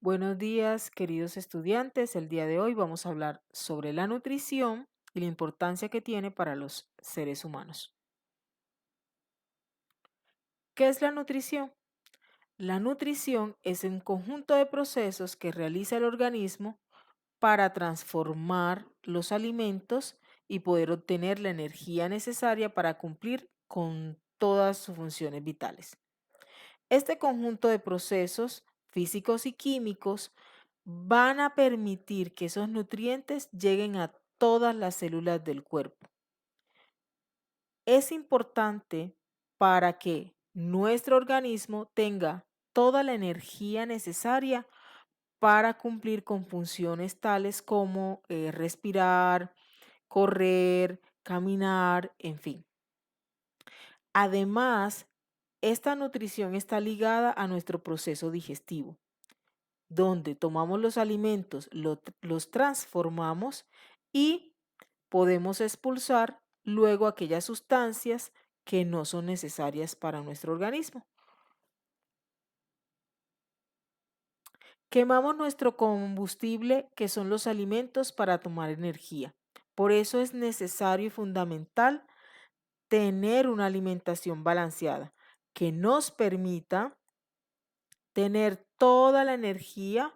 Buenos días, queridos estudiantes. El día de hoy vamos a hablar sobre la nutrición y la importancia que tiene para los seres humanos. ¿Qué es la nutrición? La nutrición es un conjunto de procesos que realiza el organismo para transformar los alimentos y poder obtener la energía necesaria para cumplir con todas sus funciones vitales. Este conjunto de procesos físicos y químicos van a permitir que esos nutrientes lleguen a todas las células del cuerpo. Es importante para que nuestro organismo tenga toda la energía necesaria para cumplir con funciones tales como respirar, correr, caminar, en fin. Además, esta nutrición está ligada a nuestro proceso digestivo, donde tomamos los alimentos, los transformamos y podemos expulsar luego aquellas sustancias que no son necesarias para nuestro organismo. Quemamos nuestro combustible, que son los alimentos, para tomar energía. Por eso es necesario y fundamental tener una alimentación balanceada que nos permita tener toda la energía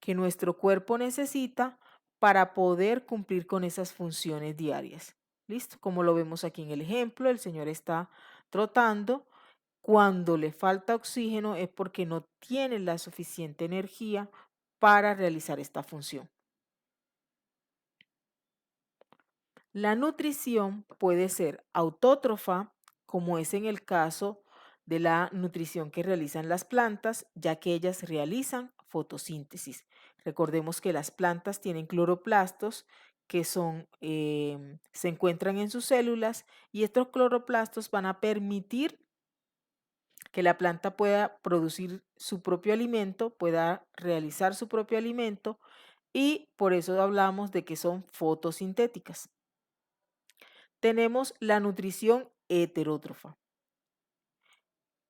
que nuestro cuerpo necesita para poder cumplir con esas funciones diarias. ¿Listo? Como lo vemos aquí en el ejemplo, el señor está trotando. Cuando le falta oxígeno es porque no tiene la suficiente energía para realizar esta función. La nutrición puede ser autótrofa, como es en el caso de la nutrición que realizan las plantas, ya que ellas realizan fotosíntesis. Recordemos que las plantas tienen cloroplastos que se encuentran en sus células, y estos cloroplastos van a permitir que la planta pueda producir su propio alimento, pueda realizar su propio alimento, y por eso hablamos de que son fotosintéticas. Tenemos la nutrición heterótrofa.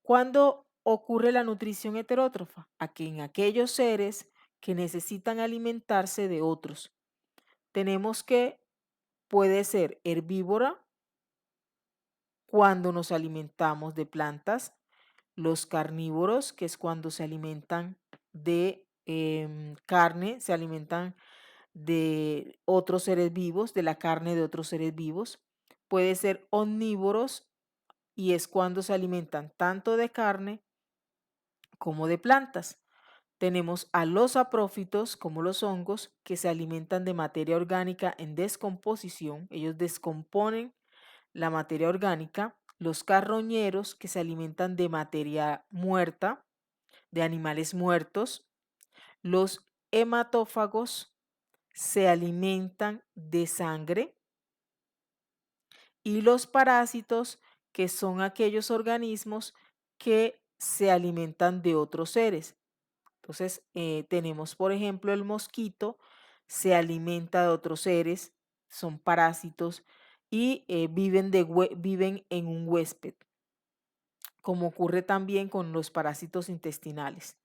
¿Cuándo ocurre la nutrición heterótrofa? Aquí en aquellos seres que necesitan alimentarse de otros. Tenemos que puede ser herbívora cuando nos alimentamos de plantas, los carnívoros, que es cuando se alimentan de carne, se alimentan de otros seres vivos, de la carne de otros seres vivos. Puede ser omnívoros, y es cuando se alimentan tanto de carne como de plantas. Tenemos a los saprófitos, como los hongos, que se alimentan de materia orgánica en descomposición. Ellos descomponen la materia orgánica. Los carroñeros, que se alimentan de materia muerta, de animales muertos. Los hematófagos se alimentan de sangre. Y los parásitos, que son aquellos organismos que se alimentan de otros seres. Entonces, tenemos, por ejemplo, el mosquito, se alimenta de otros seres, son parásitos, y viven en un huésped, como ocurre también con los parásitos intestinales.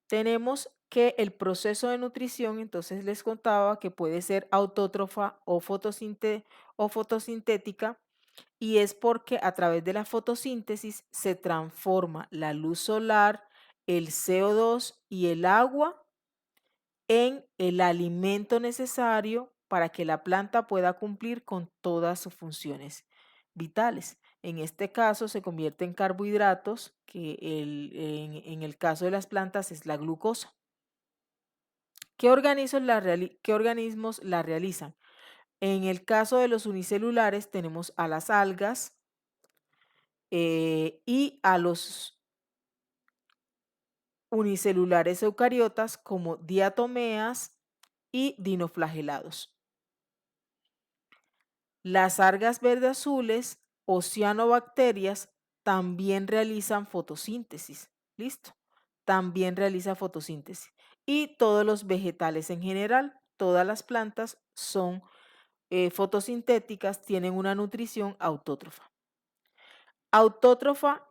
Tenemos que el proceso de nutrición, entonces les contaba que puede ser autótrofa o fotosintética, y es porque a través de la fotosíntesis se transforma la luz solar, el CO2 y el agua en el alimento necesario para que la planta pueda cumplir con todas sus funciones vitales. En este caso se convierte en carbohidratos, que en el caso de las plantas es la glucosa. ¿Qué organismos la realizan? En el caso de los unicelulares tenemos a las algas, y a los unicelulares eucariotas, como diatomeas y dinoflagelados. Las algas verde azules o cianobacterias también realizan fotosíntesis. ¿Listo? También realiza fotosíntesis. Y todos los vegetales en general, todas las plantas son fotosintéticas, tienen una nutrición autótrofa. Autótrofa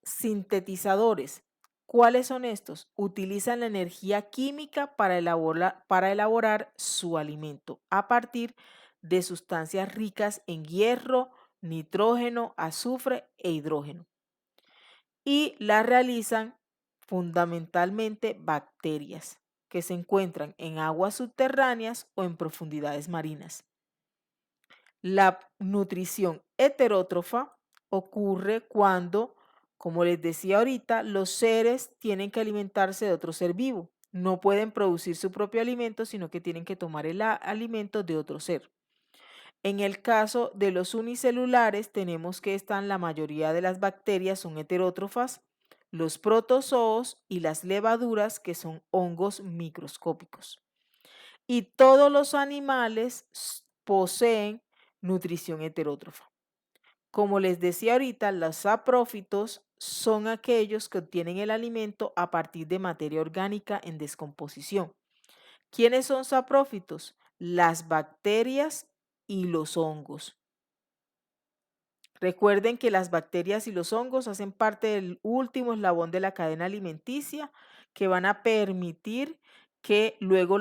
sintetizadores. ¿Cuáles son estos? Utilizan la energía química para elaborar su alimento a partir de sustancias ricas en hierro, nitrógeno, azufre e hidrógeno. Y la realizan fundamentalmente bacterias que se encuentran en aguas subterráneas o en profundidades marinas. La nutrición heterótrofa ocurre cuando, como les decía ahorita, los seres tienen que alimentarse de otro ser vivo. No pueden producir su propio alimento, sino que tienen que tomar el alimento de otro ser. En el caso de los unicelulares, tenemos que la mayoría de las bacterias son heterótrofas, los protozoos y las levaduras, que son hongos microscópicos. Y todos los animales poseen nutrición heterótrofa. Como les decía ahorita, los saprófitos son aquellos que obtienen el alimento a partir de materia orgánica en descomposición. ¿Quiénes son saprófitos? Las bacterias y los hongos. Recuerden que las bacterias y los hongos hacen parte del último eslabón de la cadena alimenticia, que van a permitir que luego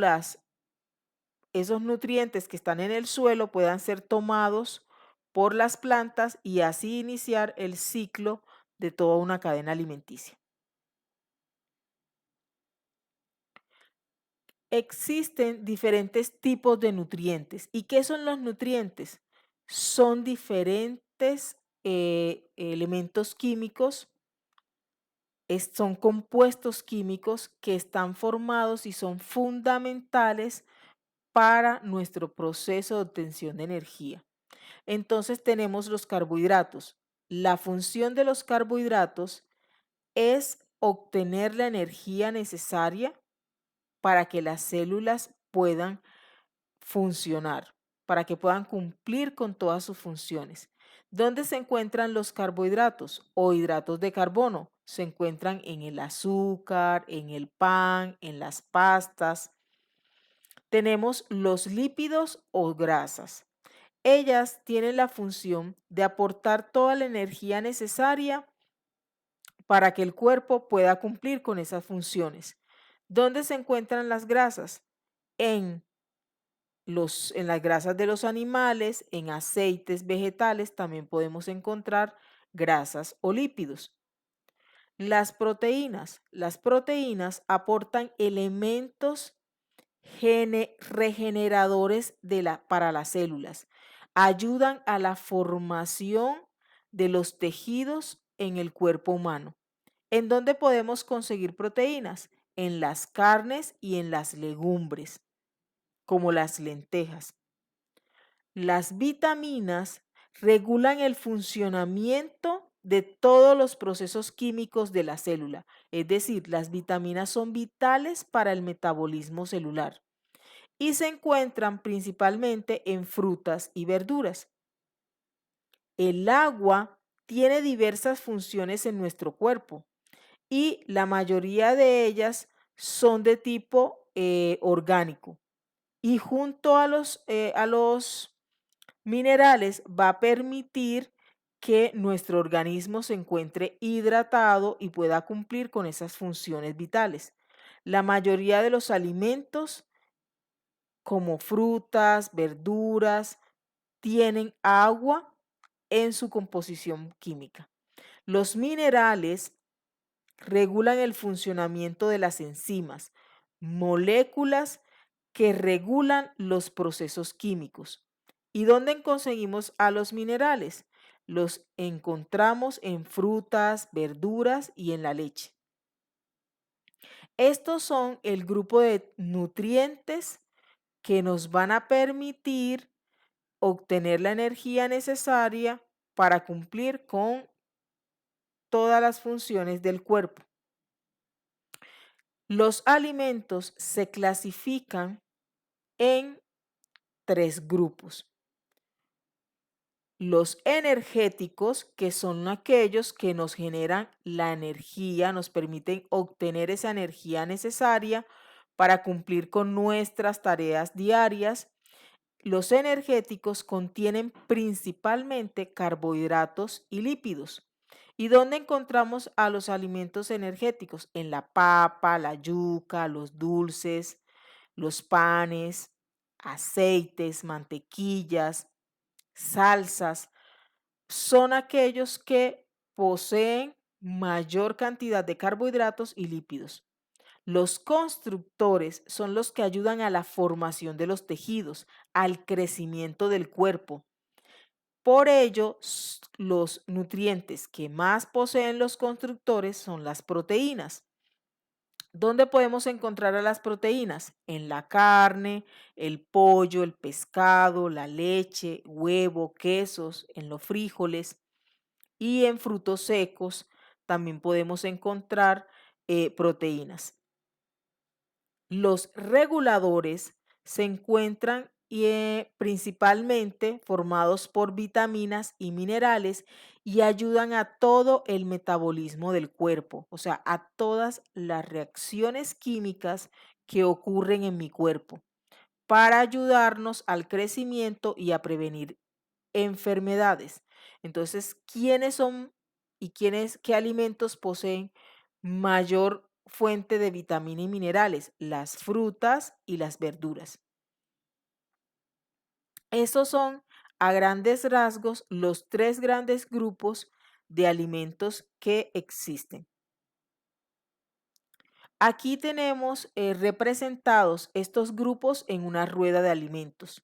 esos nutrientes que están en el suelo puedan ser tomados por las plantas y así iniciar el ciclo de toda una cadena alimenticia. Existen diferentes tipos de nutrientes. ¿Y qué son los nutrientes? Son diferentes elementos químicos, son compuestos químicos que están formados y son fundamentales para nuestro proceso de obtención de energía. Entonces tenemos los carbohidratos. La función de los carbohidratos es obtener la energía necesaria para que las células puedan funcionar, para que puedan cumplir con todas sus funciones. ¿Dónde se encuentran los carbohidratos o hidratos de carbono? Se encuentran en el azúcar, en el pan, en las pastas. Tenemos los lípidos o grasas. Ellas tienen la función de aportar toda la energía necesaria para que el cuerpo pueda cumplir con esas funciones. ¿Dónde se encuentran las grasas? En las grasas de los animales, en aceites vegetales también podemos encontrar grasas o lípidos. Las proteínas aportan elementos regeneradores para las células. Ayudan a la formación de los tejidos en el cuerpo humano. ¿En dónde podemos conseguir proteínas? En las carnes y en las legumbres, como las lentejas. Las vitaminas regulan el funcionamiento de todos los procesos químicos de la célula, es decir, las vitaminas son vitales para el metabolismo celular y se encuentran principalmente en frutas y verduras. El agua tiene diversas funciones en nuestro cuerpo y la mayoría de ellas son de tipo orgánico. Y junto a los minerales va a permitir que nuestro organismo se encuentre hidratado y pueda cumplir con esas funciones vitales. La mayoría de los alimentos, como frutas, verduras, tienen agua en su composición química. Los minerales regulan el funcionamiento de las enzimas, moléculas que regulan los procesos químicos. ¿Y dónde conseguimos a los minerales? Los encontramos en frutas, verduras y en la leche. Estos son el grupo de nutrientes que nos van a permitir obtener la energía necesaria para cumplir con todas las funciones del cuerpo. Los alimentos se clasifican en 3 grupos. Los energéticos, que son aquellos que nos generan la energía, nos permiten obtener esa energía necesaria para cumplir con nuestras tareas diarias. Los energéticos contienen principalmente carbohidratos y lípidos. ¿Y dónde encontramos a los alimentos energéticos? En la papa, la yuca, los dulces, los panes, aceites, mantequillas, salsas. Son aquellos que poseen mayor cantidad de carbohidratos y lípidos. Los constructores son los que ayudan a la formación de los tejidos, al crecimiento del cuerpo. Por ello, los nutrientes que más poseen los constructores son las proteínas. ¿Dónde podemos encontrar a las proteínas? En la carne, el pollo, el pescado, la leche, huevo, quesos, en los frijoles y en frutos secos también podemos encontrar proteínas. Los reguladores se encuentran principalmente formados por vitaminas y minerales y ayudan a todo el metabolismo del cuerpo, o sea, a todas las reacciones químicas que ocurren en mi cuerpo para ayudarnos al crecimiento y a prevenir enfermedades. Entonces, ¿quiénes son y qué alimentos poseen mayor fuente de vitamina y minerales? Las frutas y las verduras. Esos son, a grandes rasgos, los tres grandes grupos de alimentos que existen. Aquí tenemos representados estos grupos en una rueda de alimentos.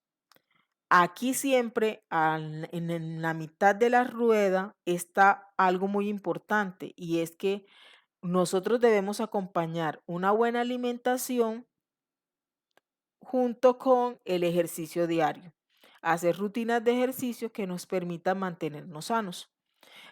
Aquí siempre en la mitad de la rueda está algo muy importante y es que nosotros debemos acompañar una buena alimentación junto con el ejercicio diario. Hacer rutinas de ejercicio que nos permitan mantenernos sanos.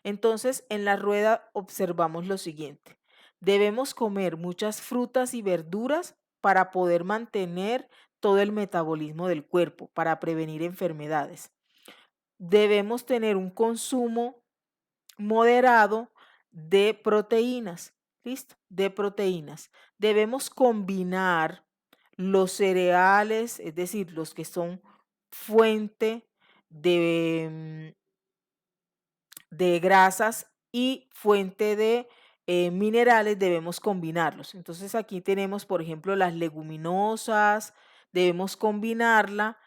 Entonces, en la rueda observamos lo siguiente. Debemos comer muchas frutas y verduras para poder mantener todo el metabolismo del cuerpo, para prevenir enfermedades. Debemos tener un consumo moderado de proteínas. ¿Listo? De proteínas. Debemos combinar los cereales, es decir, los que son fuente de, de grasas y fuente de minerales, debemos combinarlos. Entonces aquí tenemos, por ejemplo, las leguminosas, debemos combinarla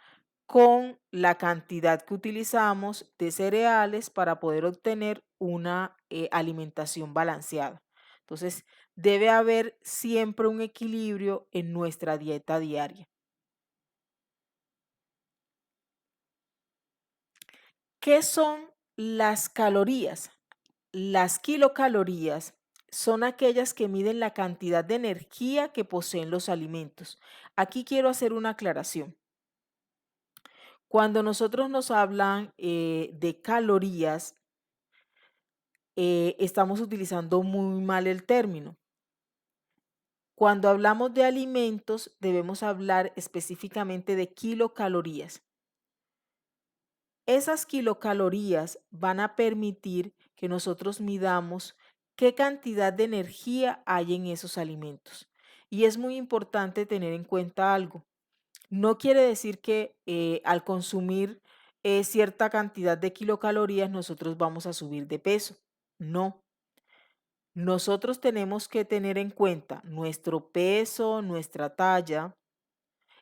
con la cantidad que utilizamos de cereales para poder obtener una alimentación balanceada. Entonces, debe haber siempre un equilibrio en nuestra dieta diaria. ¿Qué son las calorías? Las kilocalorías son aquellas que miden la cantidad de energía que poseen los alimentos. Aquí quiero hacer una aclaración. Cuando nosotros nos hablan de calorías, estamos utilizando muy mal el término. Cuando hablamos de alimentos, debemos hablar específicamente de kilocalorías. Esas kilocalorías van a permitir que nosotros midamos qué cantidad de energía hay en esos alimentos. Y es muy importante tener en cuenta algo. No quiere decir que al consumir cierta cantidad de kilocalorías nosotros vamos a subir de peso. No. Nosotros tenemos que tener en cuenta nuestro peso, nuestra talla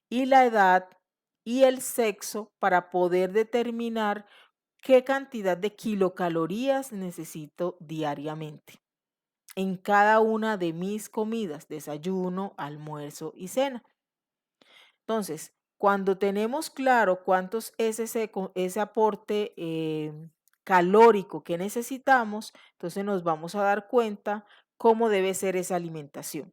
y la edad y el sexo para poder determinar qué cantidad de kilocalorías necesito diariamente en cada una de mis comidas, desayuno, almuerzo y cena. Entonces, cuando tenemos claro cuánto es ese aporte calórico que necesitamos, entonces nos vamos a dar cuenta cómo debe ser esa alimentación.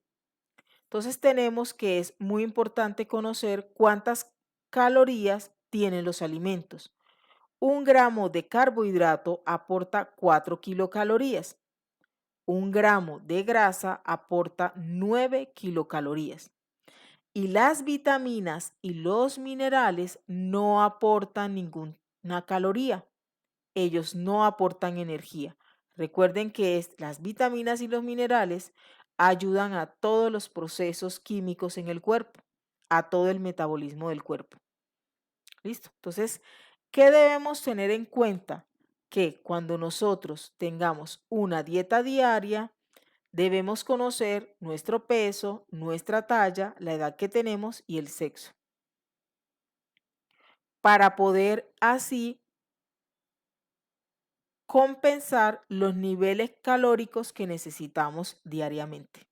Entonces tenemos que es muy importante conocer cuántas calorías tienen los alimentos. Un gramo de carbohidrato aporta 4 kilocalorías. Un gramo de grasa aporta 9 kilocalorías. Y las vitaminas y los minerales no aportan ninguna caloría. Ellos no aportan energía. Recuerden que las vitaminas y los minerales ayudan a todos los procesos químicos en el cuerpo, a todo el metabolismo del cuerpo. ¿Listo? Entonces, ¿qué debemos tener en cuenta? que cuando nosotros tengamos una dieta diaria, debemos conocer nuestro peso, nuestra talla, la edad que tenemos y el sexo, para poder así compensar los niveles calóricos que necesitamos diariamente.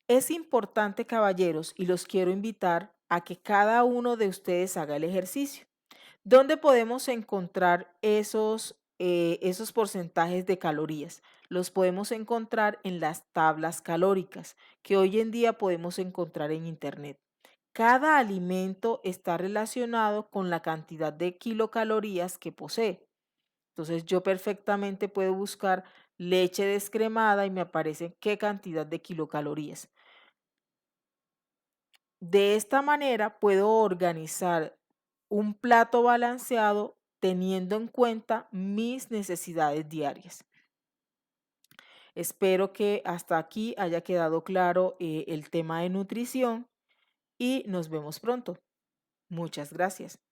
Es importante, caballeros, y los quiero invitar a que cada uno de ustedes haga el ejercicio. ¿Dónde podemos encontrar esos porcentajes de calorías? Los podemos encontrar en las tablas calóricas que hoy en día podemos encontrar en Internet. Cada alimento está relacionado con la cantidad de kilocalorías que posee. Entonces yo perfectamente puedo buscar leche descremada y me aparece qué cantidad de kilocalorías. De esta manera puedo organizar un plato balanceado teniendo en cuenta mis necesidades diarias. Espero que hasta aquí haya quedado claro el tema de nutrición y nos vemos pronto. Muchas gracias.